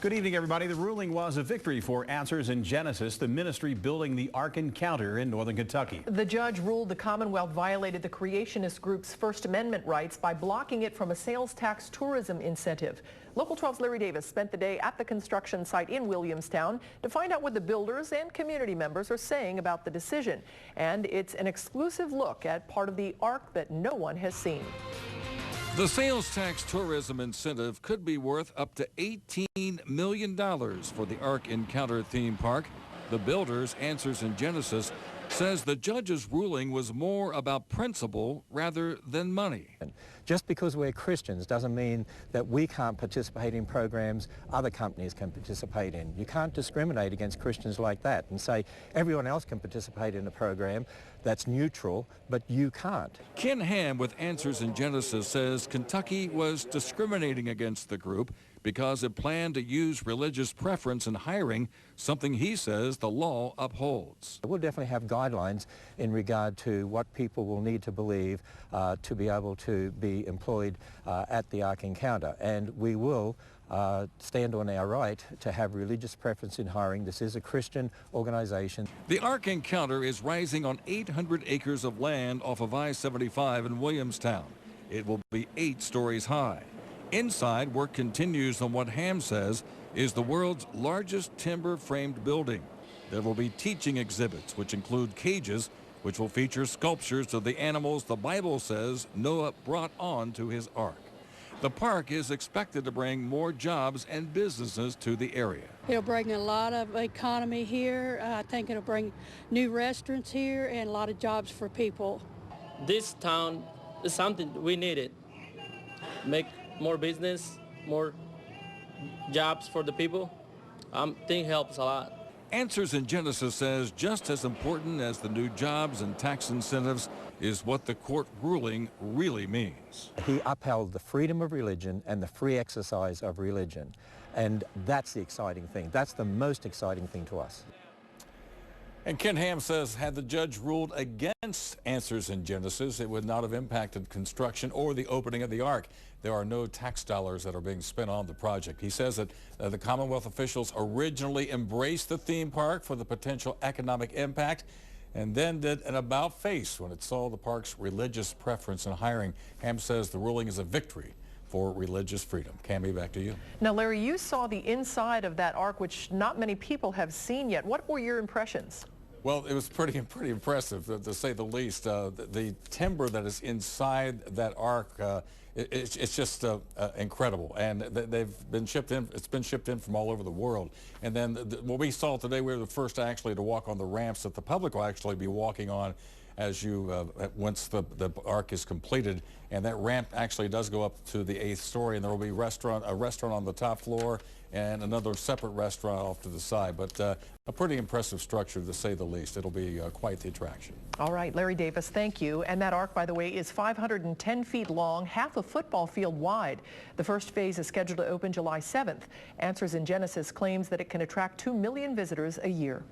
Good evening, everybody. The ruling was a victory for Answers in Genesis, the ministry building the Ark Encounter in northern Kentucky. The judge ruled the Commonwealth violated the creationist group's First Amendment rights by blocking it from a sales tax tourism incentive. Local 12's Larry Davis spent the day at the construction site in Williamstown to find out what the builders and community members are saying about the decision. And it's an exclusive look at part of the Ark that no one has seen. The sales tax tourism incentive could be worth up to $18 million for the Ark Encounter theme park. The builders, Answers in Genesis, says the judge's ruling was more about principle rather than money. Just because we're Christians doesn't mean that we can't participate in programs other companies can participate in. You can't discriminate against Christians like that and say everyone else can participate in a program that's neutral, but you can't. Ken Ham with Answers in Genesis says Kentucky was discriminating against the group because it planned to use religious preference in hiring, something he says the law upholds. We'll definitely have guidelines in regard to what people will need to believe to be able to be employed at the Ark Encounter, and we will stand on our right to have religious preference in hiring. This is a Christian organization. The Ark Encounter is rising on 800 acres of land off of I-75 in Williamstown. It will be 8 stories high. Inside, work continues on what Ham says is the world's largest timber-framed building. There will be teaching exhibits, which include cages, which will feature sculptures of the animals the Bible says Noah brought on to his ark. The park is expected to bring more jobs and businesses to the area. It'll bring a lot of economy here. I think it'll bring new restaurants here and a lot of jobs for people. This town is something we needed. Make more business, more jobs for the people. I think helps a lot. Answers in Genesis says just as important as the new jobs and tax incentives is what the court ruling really means. He upheld the freedom of religion and the free exercise of religion, and that's the exciting thing. That's the most exciting thing to us. And Ken Ham says had the judge ruled against Answers in Genesis, it would not have impacted construction or the opening of the Ark. There are no tax dollars that are being spent on the project. He says that the Commonwealth officials originally embraced the theme park for the potential economic impact and then did an about-face when it saw the park's religious preference in hiring. Ham says the ruling is a victory for religious freedom. Cammie, back to you. Now, Larry, you saw the inside of that Ark, which not many people have seen yet. What were your impressions? Well, it was pretty impressive, to say the least. The timber that is inside that Ark, it's just incredible. And they've been shipped in. It's been shipped in from all over the world. And then what we saw today, we were the first actually to walk on the ramps that the public will actually be walking on as you once the Ark is completed. And that ramp actually does go up to the 8th story, and there will be a restaurant on the top floor and another separate restaurant off to the side. But a pretty impressive structure, to say the least. It'll be quite the attraction. All right, Larry Davis, thank you. And that Ark, by the way, is 510 feet long, half a football field wide. The first phase is scheduled to open July 7th. Answers in Genesis claims that it can attract 2 million visitors a year.